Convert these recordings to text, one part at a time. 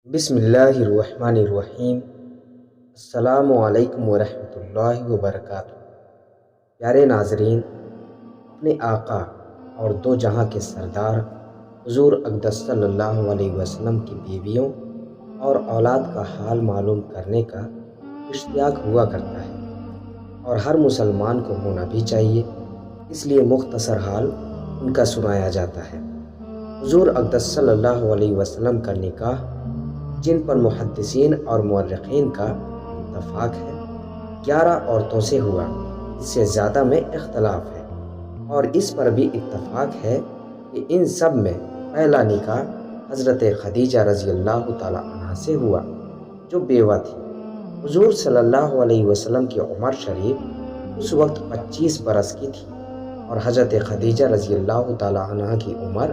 بسم اللہ الرحمن الرحیم۔ السلام علیکم ورحمۃ اللہ وبرکاتہ۔ پیارے ناظرین، اپنے آقا اور دو جہاں کے سردار حضور اقدس صلی اللہ علیہ وسلم کی بیویوں اور اولاد کا حال معلوم کرنے کا اشتیاق ہوا کرتا ہے، اور ہر مسلمان کو ہونا بھی چاہیے، اس لیے مختصر حال ان کا سنایا جاتا ہے۔ حضور اقدس صلی اللہ علیہ وسلم کا نکاح، جن پر محدثین اور مورخین کا اتفاق ہے، 11 عورتوں سے ہوا۔ اس سے زیادہ میں اختلاف ہے، اور اس پر بھی اتفاق ہے کہ ان سب میں پہلا نکاح حضرت خدیجہ رضی اللہ تعالی عنہ سے ہوا، جو بیوہ تھی۔ حضور صلی اللہ علیہ وسلم کی عمر شریف اس وقت 25 برس کی تھی، اور حضرت خدیجہ رضی اللہ تعالی عنہ کی عمر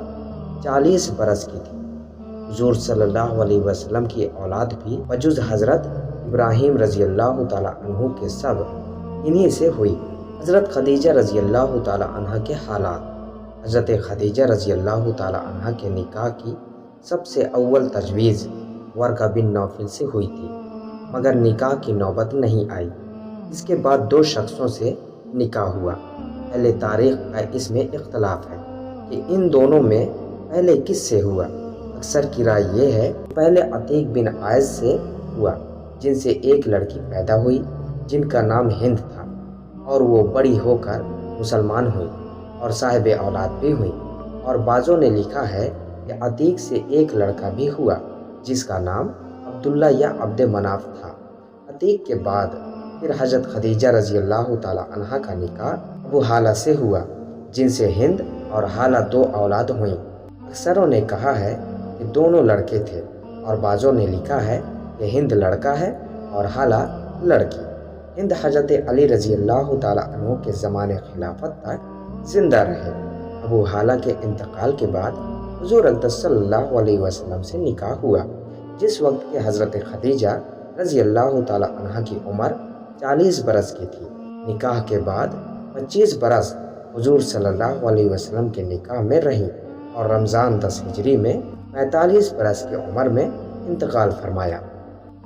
40 برس کی تھی۔ حضور صلی اللہ علیہ وسلم کی اولاد بھی بجز حضرت ابراہیم رضی اللہ تعالی عنہ کے سب انہی سے ہوئی۔ حضرت خدیجہ رضی اللہ تعالی عنہ کے حالات۔ حضرت خدیجہ رضی اللہ تعالی عنہ کے نکاح کی سب سے اول تجویز ورقہ بن نوفل سے ہوئی تھی، مگر نکاح کی نوبت نہیں آئی۔ اس کے بعد 2 شخصوں سے نکاح ہوا۔ اہل تاریخ کا اس میں اختلاف ہے کہ ان دونوں میں پہلے کس سے ہوا۔ اکثر کی رائے یہ ہے کہ پہلے عتیق بن عائض سے ہوا، جن سے ایک لڑکی پیدا ہوئی جن کا نام ہند تھا، اور وہ بڑی ہو کر مسلمان ہوئی اور صاحب اولاد بھی ہوئی۔ اور بعضوں نے لکھا ہے کہ عتیق سے ایک لڑکا بھی ہوا جس کا نام عبداللہ یا عبد مناف تھا۔ عتیق کے بعد پھر حضرت خدیجہ رضی اللہ تعالی عنہ کا نکاح ابو حالہ سے ہوا، جن سے ہند اور حالہ 2 اولاد ہوئیں۔ اکثروں نے کہا ہے کہ دونوں لڑکے تھے، اور بعضوں نے لکھا ہے کہ ہند لڑکا ہے اور حالہ لڑکی۔ ہند حضرت علی رضی اللہ تعالی عنہ کے زمانے خلافت تک زندہ رہے۔ ابو حالہ کے انتقال کے بعد حضور اقدس صلی اللہ علیہ وسلم سے نکاح ہوا، جس وقت کے حضرت خدیجہ رضی اللہ تعالی عنہ کی عمر 40 برس کی تھی۔ نکاح کے بعد 25 برس حضور صلی اللہ علیہ وسلم کے نکاح میں رہیں، اور رمضان 10 ہجری میں 45 برس کی عمر میں انتقال فرمایا۔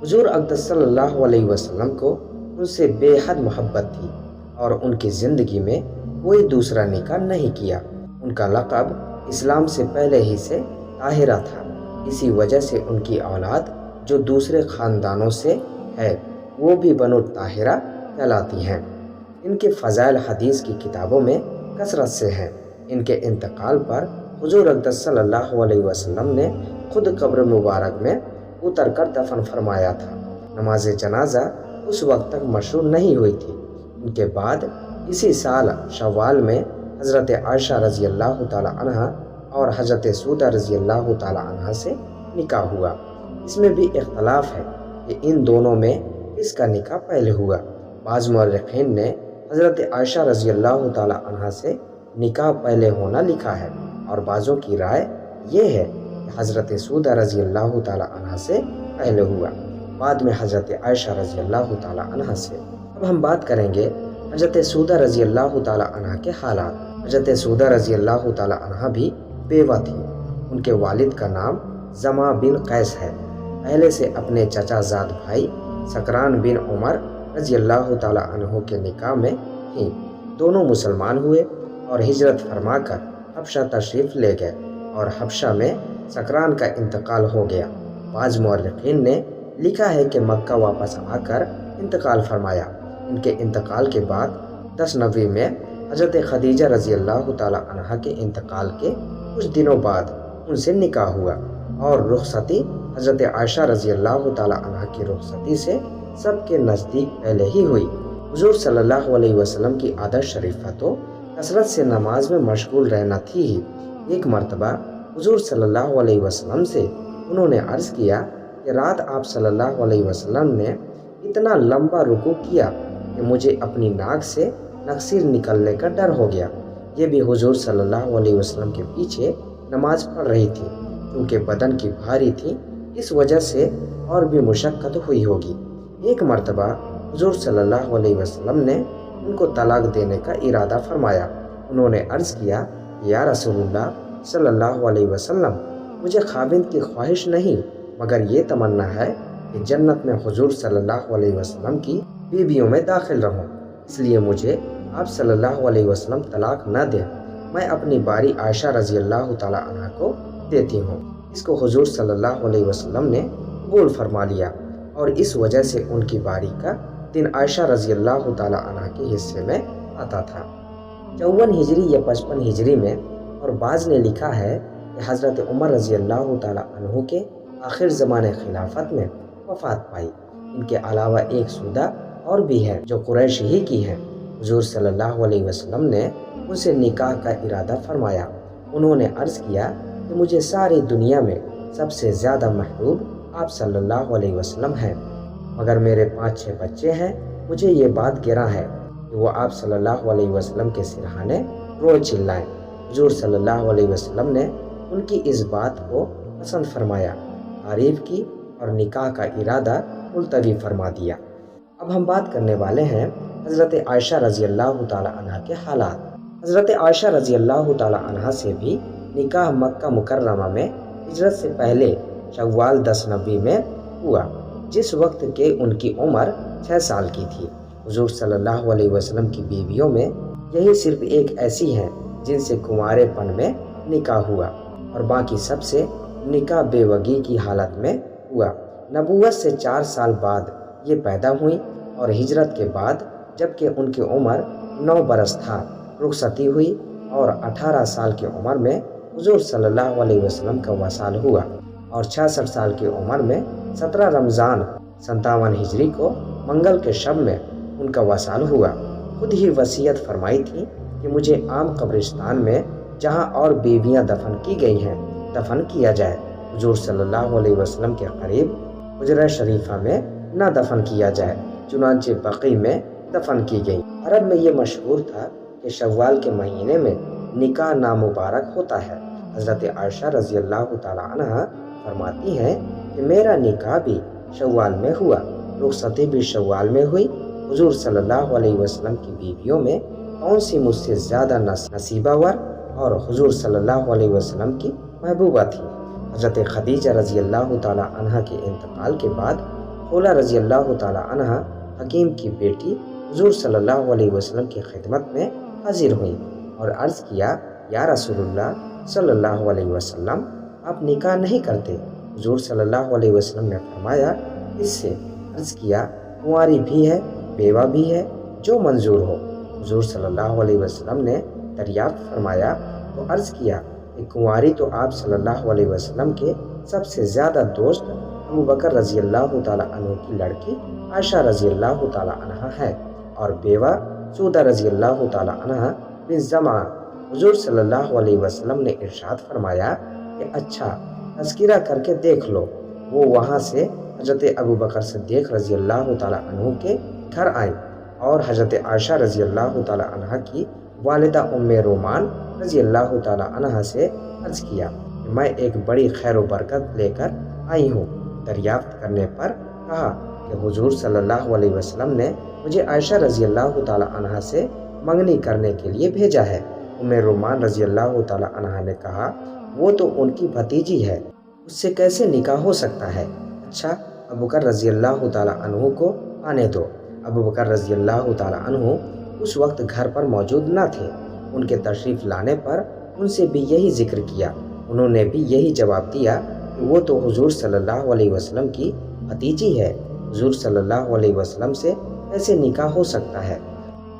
حضور اقدس صلی اللہ علیہ وسلم کو ان سے بے حد محبت تھی، اور ان کی زندگی میں کوئی دوسرا نکاح نہیں کیا۔ ان کا لقب اسلام سے پہلے ہی سے طاہرہ تھا، اسی وجہ سے ان کی اولاد جو دوسرے خاندانوں سے ہے وہ بھی بنو طاہرہ کہلاتی ہیں۔ ان کے فضائل حدیث کی کتابوں میں کثرت سے ہیں۔ ان کے انتقال پر حضور اقدس صلی اللہ علیہ وسلم نے خود قبر مبارک میں اتر کر دفن فرمایا تھا۔ نماز جنازہ اس وقت تک مشروع نہیں ہوئی تھی۔ ان کے بعد اسی سال شوال میں حضرت عائشہ رضی اللہ تعالی عنہ اور حضرت سودہ رضی اللہ تعالی عنہ سے نکاح ہوا۔ اس میں بھی اختلاف ہے کہ ان دونوں میں کس کا نکاح پہلے ہوا۔ بعض مورخین نے حضرت عائشہ رضی اللہ تعالی عنہ سے نکاح پہلے ہونا لکھا ہے، اور بعضوں کی رائے یہ ہے کہ حضرت سودہ رضی اللہ تعالی عنہ سے پہلے ہوا، بعد میں حضرت عائشہ رضی اللہ تعالی عنہ سے۔ اب ہم بات کریں گے حضرت سودہ رضی اللہ تعالی عنہ کے حالات۔ حضرت سودہ رضی اللہ تعالی عنہ بھی بیوہ تھی۔ ان کے والد کا نام زما بن قیس ہے۔ پہلے سے اپنے چچا زاد بھائی سکران بن عمر رضی اللہ تعالی عنہ کے نکاح میں تھیں۔ دونوں مسلمان ہوئے اور ہجرت فرما کر حبشہ تشریف لے گئے، اور حبشہ میں سکران کا انتقال ہو گیا۔ بعض مورخین نے لکھا ہے کہ مکہ واپس آ کر انتقال فرمایا۔ ان کے انتقال کے بعد 10 نوی میں حضرت خدیجہ رضی اللہ تعالی عنہ کے انتقال کے کچھ دنوں بعد ان سے نکاح ہوا، اور رخصتی حضرت عائشہ رضی اللہ تعالی عنہ کی رخصتی سے سب کے نزدیک پہلے ہی ہوئی۔ حضور صلی اللہ علیہ وسلم کی عادت شریفہ تو کثرت سے نماز میں مشغول رہنا تھی ہی۔ ایک مرتبہ حضور صلی اللہ علیہ وسلم سے انہوں نے عرض کیا کہ رات آپ صلی اللہ علیہ وسلم نے اتنا لمبا رکوع کیا کہ مجھے اپنی ناک سے نخسیر نکلنے کا ڈر ہو گیا۔ یہ بھی حضور صلی اللہ علیہ وسلم کے پیچھے نماز پڑھ رہی تھی، کیونکہ بدن کی بھاری تھی، اس وجہ سے اور بھی مشقت ہوئی ہوگی۔ ایک مرتبہ حضور صلی اللہ علیہ وسلم نے ان کو طلاق دینے کا ارادہ فرمایا۔ انہوں نے عرض کیا کہ یا رسول اللہ صلی اللہ علیہ وسلم، مجھے خاوند کی خواہش نہیں مگر یہ تمنا ہے کہ جنت میں حضور صلی اللہ علیہ وسلم کی بیویوں میں داخل رہوں، اس لیے مجھے آپ صلی اللہ علیہ وسلم طلاق نہ دیں، میں اپنی باری عائشہ رضی اللہ تعالی عنہ کو دیتی ہوں۔ اس کو حضور صلی اللہ علیہ وسلم نے قبول فرما لیا، اور اس وجہ سے ان کی باری کا دن عائشہ رضی اللہ تعالی عنہ کے حصے میں آتا تھا۔ 54 ہجری یا 55 ہجری میں، اور بعض نے لکھا ہے کہ حضرت عمر رضی اللہ تعالی عنہ کے آخر زمانے خلافت میں وفات پائی۔ ان کے علاوہ ایک سودہ اور بھی ہے جو قریش ہی کی ہے۔ حضور صلی اللہ علیہ وسلم نے ان سے نکاح کا ارادہ فرمایا۔ انہوں نے عرض کیا کہ مجھے ساری دنیا میں سب سے زیادہ محبوب آپ صلی اللہ علیہ وسلم ہیں، مگر میرے 5-6 بچے ہیں۔ مجھے یہ بات گراں ہے کہ وہ آپ صلی اللہ علیہ وسلم کے سرہانے روز چلائیں۔ حضور صلی اللہ علیہ وسلم نے ان کی اس بات کو پسند فرمایا، تعریف کی اور نکاح کا ارادہ ملتوی فرما دیا۔ اب ہم بات کرنے والے ہیں حضرت عائشہ رضی اللہ تعالی عنہ کے حالات۔ حضرت عائشہ رضی اللہ تعالی عنہ سے بھی نکاح مکہ مکرمہ میں ہجرت سے پہلے شوال 10 نبی میں ہوا، جس وقت کہ ان کی عمر 6 سال کی تھی۔ حضور صلی اللہ علیہ وسلم کی بیویوں میں یہی صرف ایک ایسی ہیں جن سے کنوارے پن میں نکاح ہوا، اور باقی سب سے نکاح بے وگی کی حالت میں ہوا۔ نبوت سے 4 سال بعد یہ پیدا ہوئیں، اور ہجرت کے بعد جبکہ ان کی عمر 9 برس تھا رخصتی ہوئی، اور 18 سال کی عمر میں حضور صلی اللہ علیہ وسلم کا وصال ہوا، اور 66 سال کی عمر میں 17 رمضان 57 ہجری کو منگل کے شب میں ان کا وصال ہوا۔ خود ہی وصیت فرمائی تھی کہ مجھے عام قبرستان میں جہاں اور بیویاں دفن کی گئی ہیں دفن کیا جائے، حضور صلی اللہ علیہ وسلم کے قریب حجرہ شریفہ میں نہ دفن کیا جائے، چنانچہ بقیع میں دفن کی گئی۔ عرب میں یہ مشہور تھا کہ شوال کے مہینے میں نکاح نامبارک ہوتا ہے۔ حضرت عائشہ رضی اللہ تعالی عنہ فرماتی ہیں کہ میرا نکاح بھی شوال میں ہوا، رخصتی بھی شوال میں ہوئی۔ حضور صلی اللہ علیہ وسلم کی بیویوں میں کون سی مجھ سے زیادہ نصیبہ ور اور حضور صلی اللہ علیہ وسلم کی محبوبہ تھی؟ حضرت خدیجہ رضی اللہ تعالی عنہ کے انتقال کے بعد خولہ رضی اللہ تعالی عنہ حکیم کی بیٹی حضور صلی اللہ علیہ وسلم کی خدمت میں حاضر ہوئیں اور عرض کیا، یا رسول اللہ صلی اللہ علیہ وسلم، آپ نکاح نہیں کرتے؟ حضور صلی اللہ علیہ وسلم نے فرمایا، اس سے؟ عرض کیا، کنواری بھی ہے، بیوہ بھی ہے، جو منظور ہو۔ حضور صلی اللہ علیہ وسلم نے دریافت فرمایا تو عرض کیا کہ کنواری تو آپ صلی اللہ علیہ وسلم کے سب سے زیادہ دوست ابو بکر رضی اللہ تعالی عنہ کی لڑکی عائشہ رضی اللہ تعالی عنہ ہے، اور بیوہ سودہ رضی اللہ تعالی عنہ بن زمعہ۔ حضور صلی اللہ علیہ وسلم نے ارشاد فرمایا کہ اچھا تذکرہ کر کے دیکھ لو۔ وہ وہاں سے حضرت ابو بکر صدیق رضی اللہ تعالی عنہ کے گھر آئیں اور حضرت عائشہ رضی اللہ تعالی عنہ کی والدہ ام رومان رضی اللہ تعالی عنہ سے عرض کیا کہ میں ایک بڑی خیر و برکت لے کر آئی ہوں۔ دریافت کرنے پر کہا کہ حضور صلی اللہ علیہ وسلم نے مجھے عائشہ رضی اللہ تعالی عنہ سے منگنی کرنے کے لیے بھیجا ہے۔ ام رومان رضی اللہ تعالی عنہ نے کہا، وہ تو ان کی بھتیجی ہے، اس سے کیسے نکاح ہو سکتا ہے؟ اچھا ابو بکر رضی اللہ تعالی عنہ کو آنے دو۔ ابو بکر رضی اللہ تعالی عنہ اس وقت گھر پر موجود نہ تھے۔ ان کے تشریف لانے پر ان سے بھی یہی ذکر کیا۔ انہوں نے بھی یہی جواب دیا کہ وہ تو حضور صلی اللہ علیہ وسلم کی بھتیجی ہے، حضور صلی اللہ علیہ وسلم سے کیسے نکاح ہو سکتا ہے؟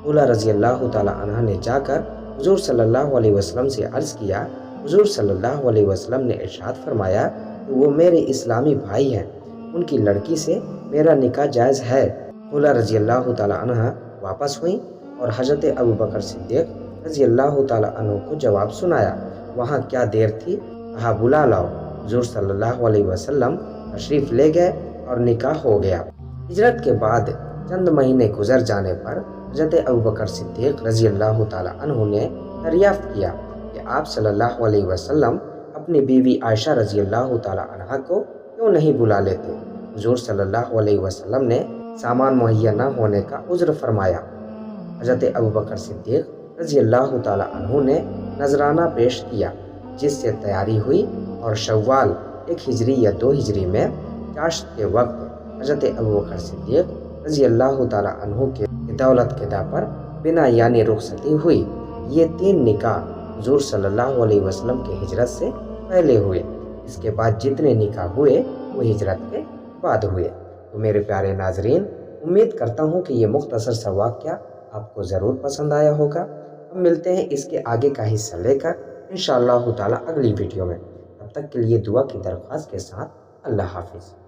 خولہ رضی اللہ تعالی عنہ نے جا کر حضور صلی اللہ علیہ وسلم سے عرض کیا۔ حضور صلی اللہ علیہ وسلم نے ارشاد فرمایا کہ وہ میرے اسلامی بھائی ہیں، ان کی لڑکی سے میرا نکاح جائز ہے۔ خولہ رضی اللہ تعالی عنہ واپس ہوئیں اور حضرت ابو بکر صدیق رضی اللہ تعالی عنہ کو جواب سنایا۔ وہاں کیا دیر تھی؟ کہا، بلا لاؤ۔ حضور صلی اللہ علیہ وسلم تشریف لے گئے اور نکاح ہو گیا۔ ہجرت کے بعد چند مہینے گزر جانے پر حضرت ابو بکر صدیق رضی اللہ تعالی عنہ نے دریافت کیا کہ آپ صلی اللہ علیہ وسلم اپنی بیوی عائشہ رضی اللہ تعالی عنہ کو کیوں نہیں بلا لیتے؟ حضور صلی اللہ علیہ وسلم نے سامان مہیا نہ ہونے کا عذر فرمایا۔ حضرت ابو بکر صدیق رضی اللہ تعالی عنہ نے نذرانہ پیش کیا، جس سے تیاری ہوئی اور شوال 1 ہجری یا 2 ہجری میں چاشت کے وقت حضرت ابوبکر صدیق رضی اللہ تعالیٰ عنہ کے دولت قدا پر بنا یعنی رخصتی ہوئی۔ یہ 3 نکاح حضور صلی اللہ علیہ وسلم کے ہجرت سے پہلے ہوئے۔ اس کے بعد جتنے نکاح ہوئے وہ ہجرت کے بعد ہوئے۔ تو میرے پیارے ناظرین، امید کرتا ہوں کہ یہ مختصر سا واقعہ آپ کو ضرور پسند آیا ہوگا۔ ہم ملتے ہیں اس کے آگے کا حصہ لے کر انشاءاللہ تعالیٰ اگلی ویڈیو میں۔ تب تک کے لیے دعا کی درخواست کے ساتھ اللہ حافظ۔